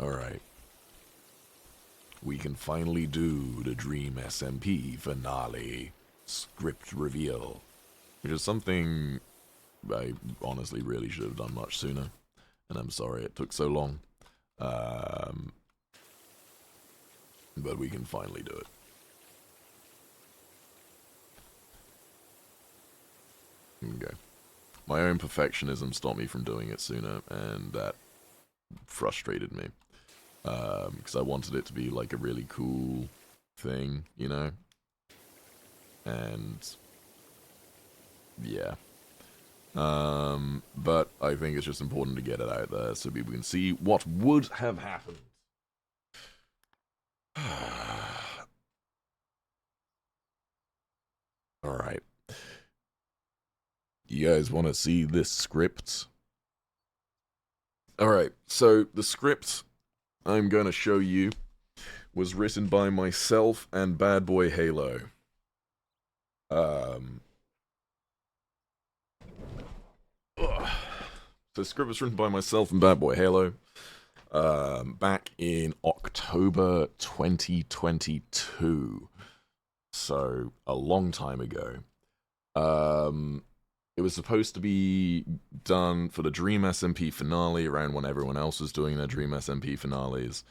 Alright. We can finally do the Dream SMP finale script reveal. Which is something I honestly really should have done much sooner. And I'm sorry it took so long. But we can finally do it. Okay. My own perfectionism stopped me from doing it sooner, and that frustrated me. Because I wanted it to be like a really cool thing, you know? And yeah. But I think it's just important to get it out there so people can see what would have happened. Alright. You guys want to see this script? Alright, so the script I'm going to show you was written by myself and Bad Boy Halo. The script was written by myself and Bad Boy Halo back in October 2022. So, a long time ago. It was supposed to be done for the Dream SMP finale around when everyone else was doing their Dream SMP finales.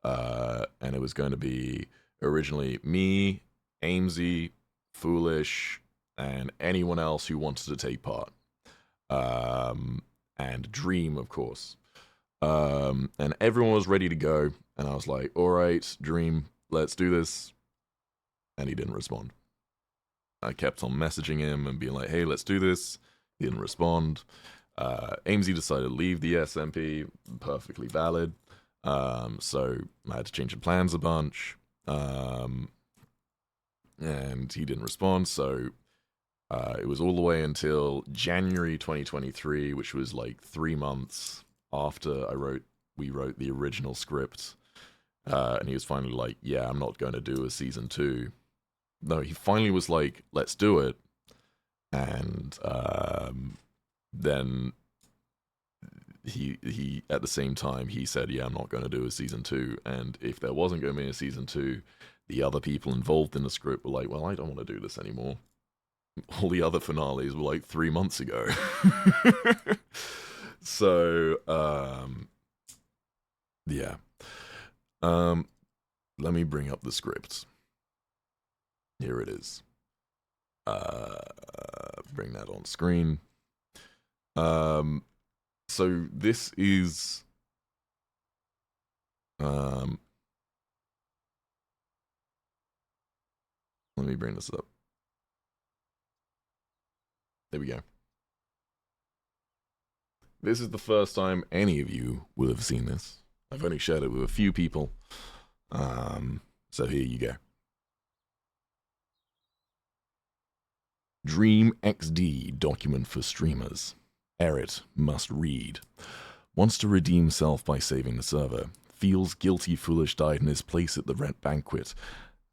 And it was going to be originally me, Amesy, Foolish, and anyone else who wanted to take part. And Dream, of course. And everyone was ready to go. And I was like, alright, Dream, let's do this. And he didn't respond. I kept on messaging him and being like, hey, let's do this. He didn't respond. Amesy decided to leave the SMP, perfectly valid. So I had to change the plans a bunch. And he didn't respond, so it was all the way until January 2023, which was like 3 months after we wrote the original script. And he was finally like, yeah, I'm not going to do a season 2. No, he finally was like, let's do it. And then he at the same time he said, yeah, I'm not going to do a season 2. And if there wasn't going to be a season 2, the other people involved in the script were like, well, I don't want to do this anymore. All the other finales were like 3 months ago. So yeah. Let me bring up the script. Here it is. Bring that on screen. So this is let me bring this up. There we go. This is the first time any of you will have seen this. I've only shared it with a few people. So here you go. DreamXD document for streamers. Eret must read. Wants to redeem self by saving the server. Feels guilty Foolish died in his place at the rent banquet.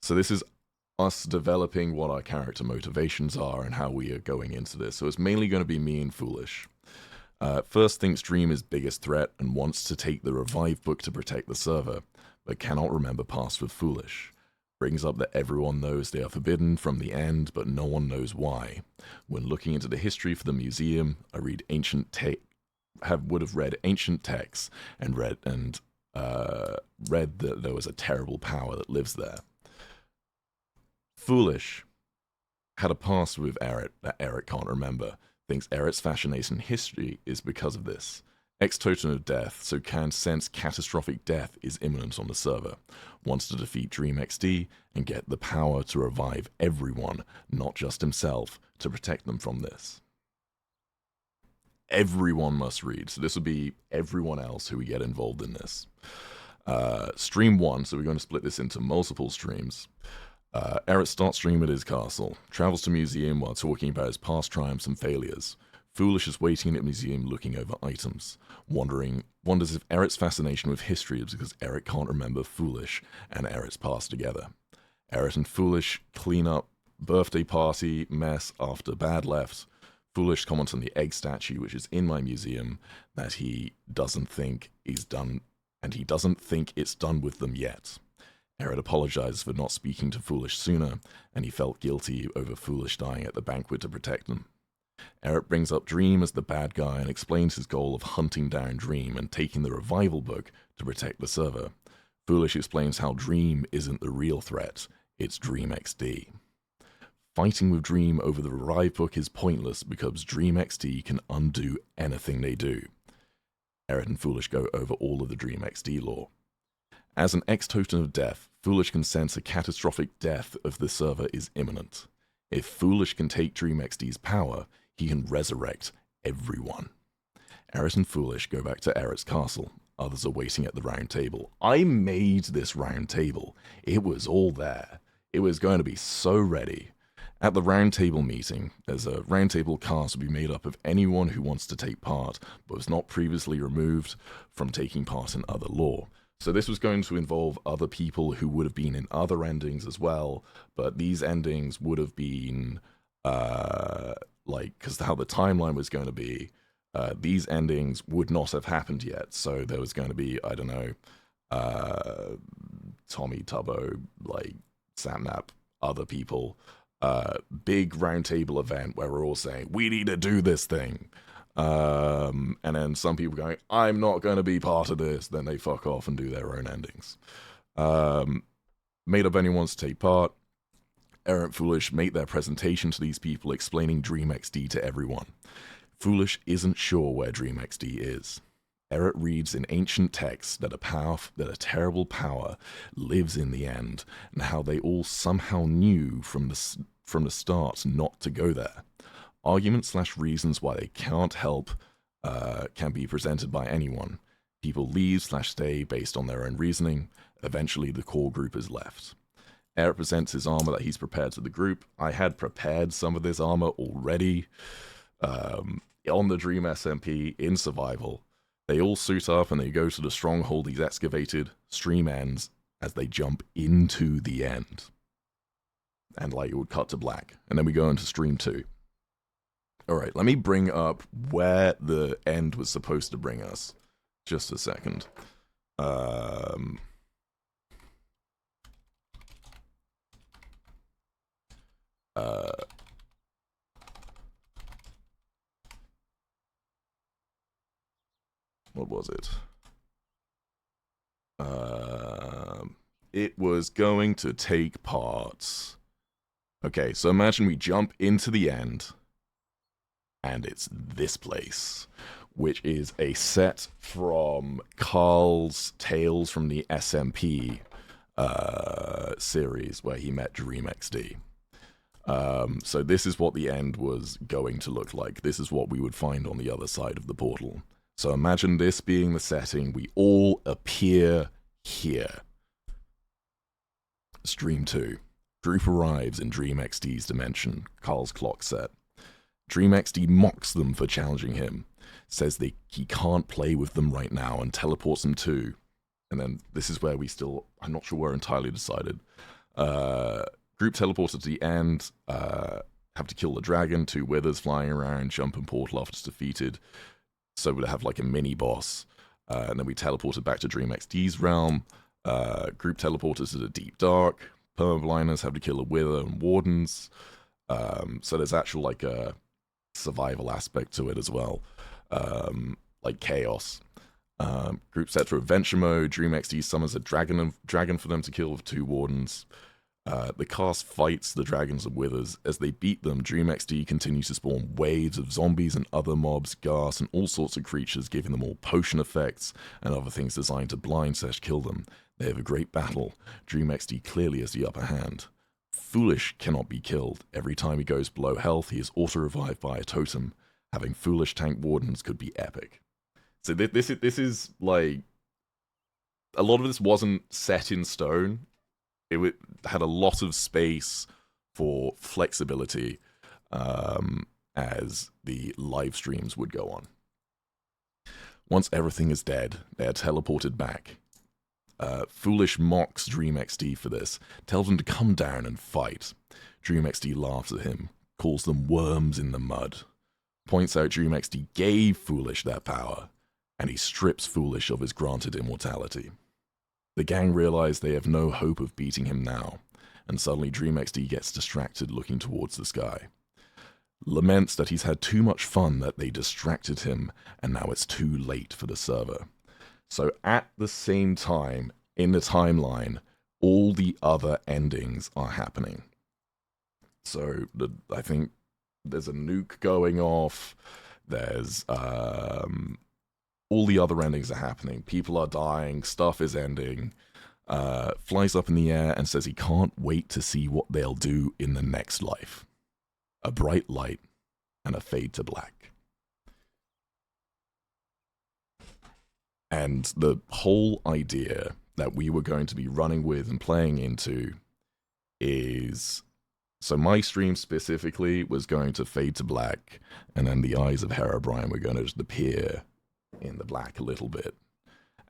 So this is us developing what our character motivations are and how we are going into this. So it's mainly going to be me and Foolish. First thinks Dream is biggest threat and wants to take the revive book to protect the server, but cannot remember past with Foolish. Brings up that everyone knows they are forbidden from the end, but no one knows why. When looking into the history for the museum, I would have read ancient texts and read that there was a terrible power that lives there. Foolish had a past with Eret that Eret can't remember. Thinks Eret's fascination in history is because of this. Ex-totem of death, so can sense catastrophic death is imminent on the server. Wants to defeat DreamXD and get the power to revive everyone, not just himself, to protect them from this. Everyone must read, so this would be everyone else who we get involved in this. Stream 1, so we're going to split this into multiple streams. Eret starts stream at his castle, travels to museum while talking about his past triumphs and failures. Foolish is waiting at the museum looking over items, wonders if Eret's fascination with history is because Eret can't remember Foolish and Eret's past together. Eret and Foolish clean up birthday party mess after Bad left. Foolish comments on the egg statue, which is in my museum, that he doesn't think he's done and he doesn't think it's done with them yet. Eret apologizes for not speaking to Foolish sooner, and he felt guilty over Foolish dying at the banquet to protect them. Eret brings up Dream as the bad guy and explains his goal of hunting down Dream and taking the revival book to protect the server. Foolish explains how Dream isn't the real threat, it's DreamXD. Fighting with Dream over the revive book is pointless because DreamXD can undo anything they do. Eret and Foolish go over all of the DreamXD lore. As an ex-totem of death, Foolish can sense a catastrophic death of the server is imminent. If Foolish can take DreamXD's power, he can resurrect everyone. Eret and Foolish go back to Eret's castle. Others are waiting at the round table. I made this round table. It was all there. It was going to be so ready. At the round table meeting, there's a round table cast will be made up of anyone who wants to take part, but was not previously removed from taking part in other lore. So this was going to involve other people who would have been in other endings as well, but these endings would have been, because how the timeline was going to be, these endings would not have happened yet. So there was going to be, I don't know, Tommy, Tubbo, Sapnap, other people, big roundtable event where we're all saying, we need to do this thing. And then some people going, I'm not going to be part of this. Then they fuck off and do their own endings. Made up anyone wants to take part. Eret and Foolish make their presentation to these people explaining DreamXD to everyone. Foolish isn't sure where DreamXD is. Eret reads in ancient texts that a terrible power lives in the end, and how they all somehow knew from the start not to go there. Arguments/reasons why they cannot help can be presented by anyone. People leave/stay based on their own reasoning. Eventually, the core group is left. Eret presents his armor that he's prepared to the group. I had prepared some of this armor already on the Dream SMP in survival. They all suit up and they go to the stronghold he's excavated. Stream ends as they jump into the end. And it would cut to black. And then we go into stream 2. Alright, let me bring up where the end was supposed to bring us. Just a second. What was it? It was going to take part. Okay, so imagine we jump into the end, and it's this place, which is a set from Carl's Tales from the SMP series, where he met DreamXD. So this is what the end was going to look like. This is what we would find on the other side of the portal. So imagine this being the setting. We all appear here. Stream 2. Group arrives in DreamXD's dimension, Carl's clock set. DreamXD mocks them for challenging him, says he can't play with them right now, and teleports them too. And then this is where I'm not sure we're entirely decided. Group teleported to the end, have to kill the dragon, 2 withers flying around, jump and portal after it's defeated. So we'd have a mini boss. And then we teleported back to DreamXD's realm. Group teleported to the deep dark. Permablinders have to kill a wither and wardens. So there's actual a survival aspect to it as well. Chaos. Group set to adventure mode. DreamXD summons a dragon for them to kill with 2 wardens. The cast fights the dragons and withers. As they beat them, DreamXD continues to spawn waves of zombies and other mobs, ghast, and all sorts of creatures, giving them all potion effects and other things designed to blind/kill them. They have a great battle. DreamXD clearly has the upper hand. Foolish cannot be killed. Every time he goes below health, he is auto-revived by a totem. Having Foolish tank wardens could be epic. So this is a lot of this wasn't set in stone. It had a lot of space for flexibility as the live streams would go on. Once everything is dead, they are teleported back. Foolish mocks DreamXD for this, tells him to come down and fight. DreamXD laughs at him, calls them worms in the mud, points out DreamXD gave Foolish their power, and he strips Foolish of his granted immortality. The gang realize they have no hope of beating him now, and suddenly DreamXD gets distracted looking towards the sky. Laments that he's had too much fun, that they distracted him, and now it's too late for the server. So at the same time, in the timeline, all the other endings are happening. So I think there's a nuke going off, there's all the other endings are happening. People are dying, stuff is ending. Flies up in the air and says he can't wait to see what they'll do in the next life. A bright light and a fade to black. And the whole idea that we were going to be running with and playing into is... So my stream specifically was going to fade to black, and then the eyes of Herobrine were going to just appear in the black a little bit.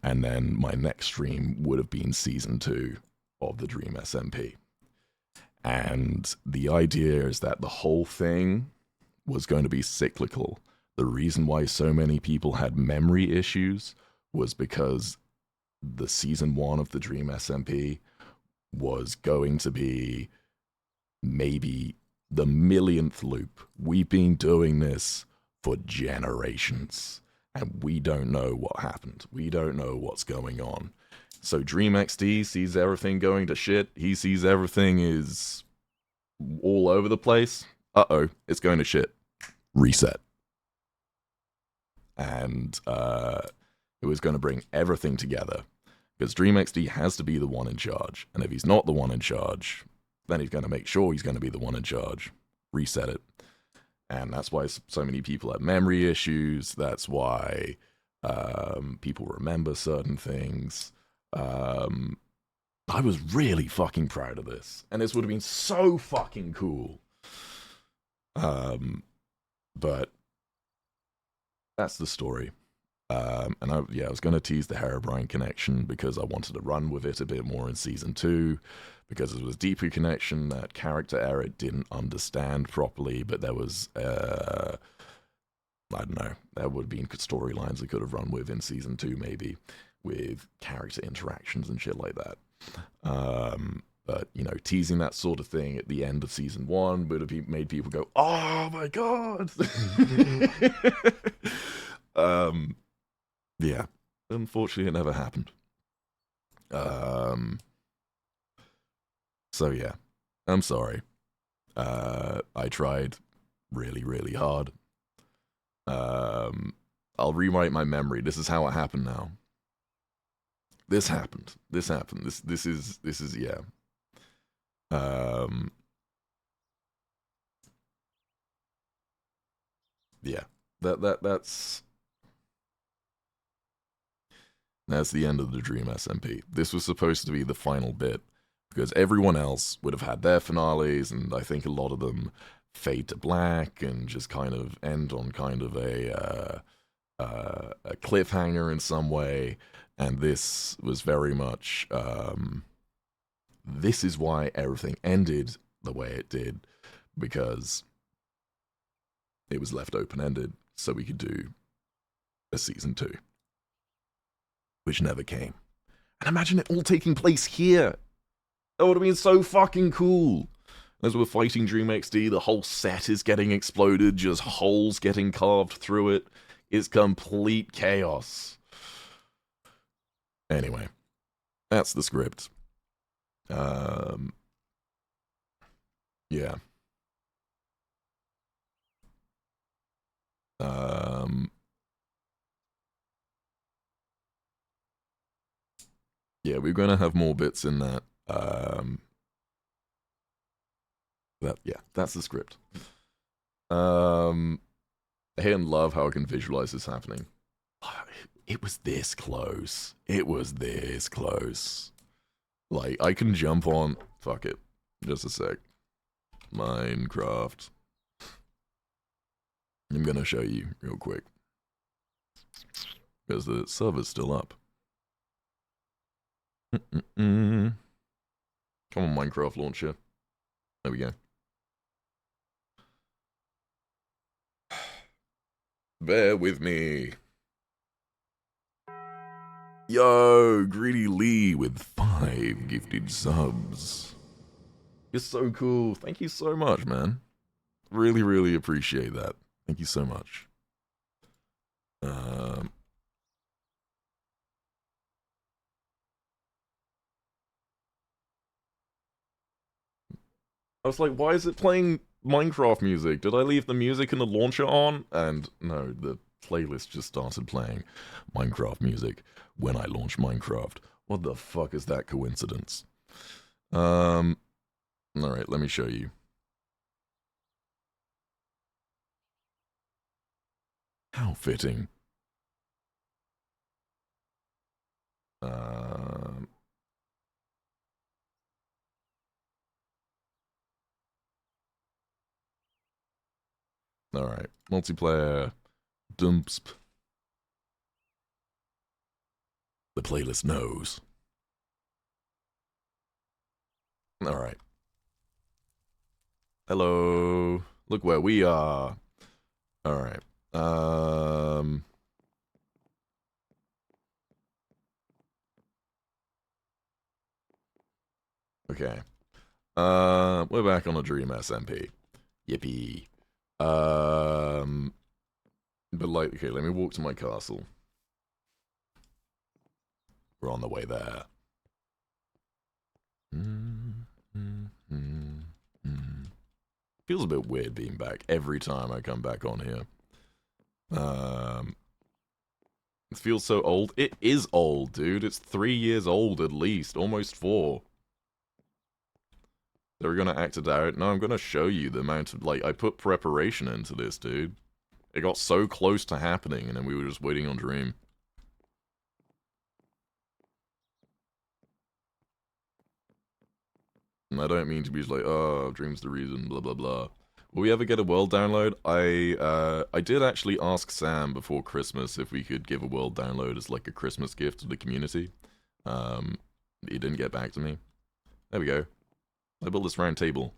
And then my next stream would have been Season 2 of the Dream SMP. And the idea is that the whole thing was going to be cyclical. The reason why so many people had memory issues was because the Season 1 of the Dream SMP was going to be maybe the millionth loop. We've been doing this for generations, and we don't know what happened. We don't know what's going on. So DreamXD sees everything going to shit. He sees everything is all over the place. Uh-oh, it's going to shit. Reset. And it was going to bring everything together, because DreamXD has to be the one in charge. And if he's not the one in charge, then he's going to make sure he's going to be the one in charge. Reset it. And that's why so many people have memory issues. That's why people remember certain things. I was really fucking proud of this. And this would have been so fucking cool. But that's the story. And I was going to tease the Herobrine connection because I wanted to run with it a bit more in Season 2. Because it was deeper connection that character Eret didn't understand properly, but there was, I don't know, there would have been storylines I could have run with in Season 2 maybe, with character interactions and shit like that. But, you know, teasing that sort of thing at the end of Season 1 would have made people go, oh my god! Yeah, unfortunately it never happened. So yeah, I'm sorry. I tried really, really hard. I'll rewrite my memory. This is how it happened now. This happened. This happened. This is yeah. Yeah. That's the end of the Dream SMP. This was supposed to be the final bit, because everyone else would have had their finales, and I think a lot of them fade to black and just kind of end on kind of a cliffhanger in some way. And this was very much, this is why everything ended the way it did, because it was left open-ended, so we could do a Season 2, which never came. And imagine it all taking place here. That would have been so fucking cool. As we're fighting DreamXD, the whole set is getting exploded, just holes getting carved through it. It's complete chaos. Anyway, that's the script. Yeah. Yeah, we're gonna have more bits in that. That's the script. I hate and love how I can visualize this happening. It was this close. It was this close. Like, I can jump on... Fuck it. Just a sec. Minecraft. I'm gonna show you real quick. Because the server's still up. Come on, Minecraft launcher. There we go. Bear with me. Yo, Greedy Lee with 5 gifted subs. You're so cool. Thank you so much, man. Really, really appreciate that. Thank you so much. I was like, why is it playing Minecraft music? Did I leave the music in the launcher on? And no, the playlist just started playing Minecraft music when I launched Minecraft. What the fuck is that coincidence? Alright, let me show you. How fitting. Alright, multiplayer. Dumpsp. The playlist knows. Alright. Hello. Look where we are. Alright. Okay. We're back on a Dream SMP. Yippee. But like, okay, let me walk to my castle. We're on the way there. Feels a bit weird being back every time I come back on here. It feels so old. It is old, dude. It's 3 years old at least, almost 4. So we're gonna act it out. No, I'm gonna show you the amount of, like, I put preparation into this, dude. It got so close to happening, and then we were just waiting on Dream. And I don't mean to be just like, oh, Dream's the reason, blah, blah, blah. Will we ever get a world download? I did actually ask Sam before Christmas if we could give a world download as, like, a Christmas gift to the community. He didn't get back to me. There we go. I built this round table.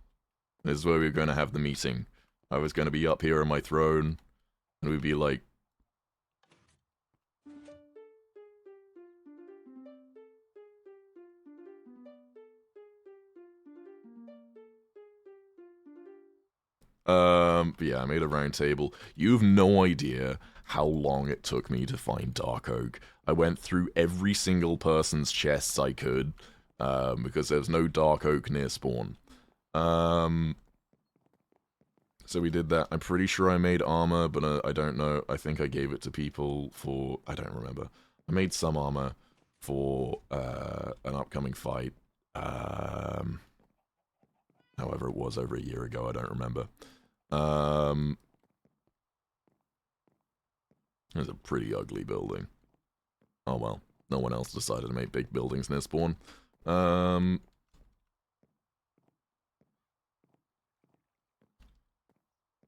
This is where we were going to have the meeting. I was going to be up here on my throne, and we'd be like... But yeah, I made a round table. You've no idea how long it took me to find Dark Oak. I went through every single person's chests I could, because there's no Dark Oak near spawn. So we did that. I'm pretty sure I made armor, but I don't know. I think I gave it to people for... I don't remember. I made some armor for an upcoming fight. However it was over a year ago, I don't remember. It's a pretty ugly building. Oh well, no one else decided to make big buildings near spawn. I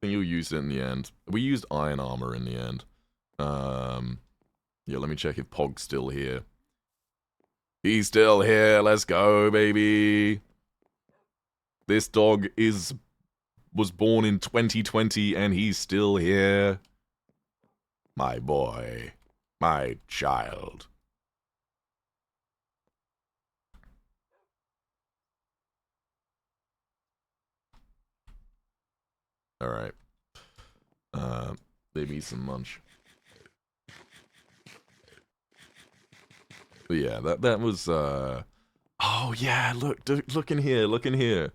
think you'll use it in the end. We used iron armor in the end. Yeah, let me check if Pog's still here. He's still here, let's go, baby! This dog was born in 2020 and he's still here. My boy. My child. Alright. Maybe some munch. But yeah, that was, oh yeah, look in here, look in here.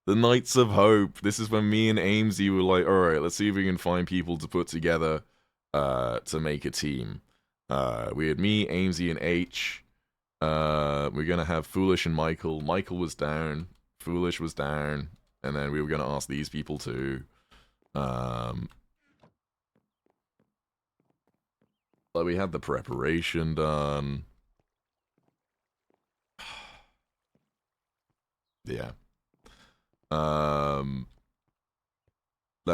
The Knights of Hope. This is when me and Amesy were like, alright, let's see if we can find people to put together, to make a team. We had me, Amesy, and H. We're gonna have Foolish and Michael. Michael was down. Foolish was down. And then we were gonna ask these people too. Like, we had the preparation done. Yeah. That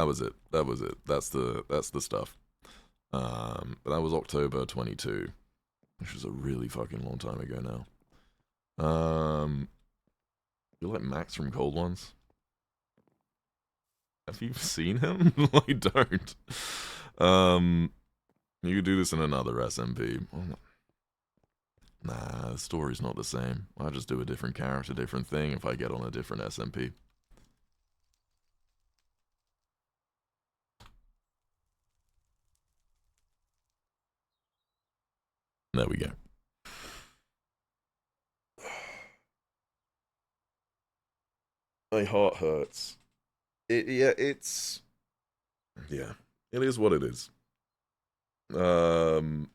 was it. That was it. That's the stuff. But that was October 22, which was a really fucking long time ago now. You're like Max from Cold Ones. Have you seen him? I don't. You could do this in another SMP. Nah, the story's not the same. I'll just do a different character, different thing if I get on a different SMP. There we go. My heart hurts. Yeah, it is what it is. Um,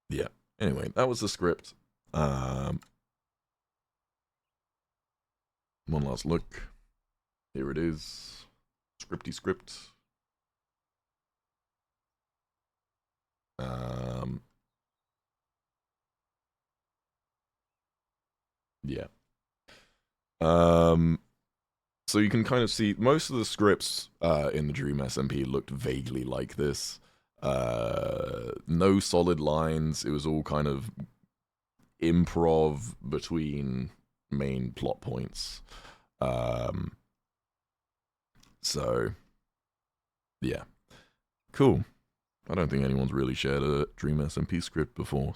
yeah. Anyway, that was the script. One last look. Here it is. Scripty script. Yeah. So you can kind of see most of the scripts in the Dream SMP looked vaguely like this. No solid lines. It was all kind of improv between main plot points. So, yeah. Cool. I don't think anyone's really shared a Dream SMP script before,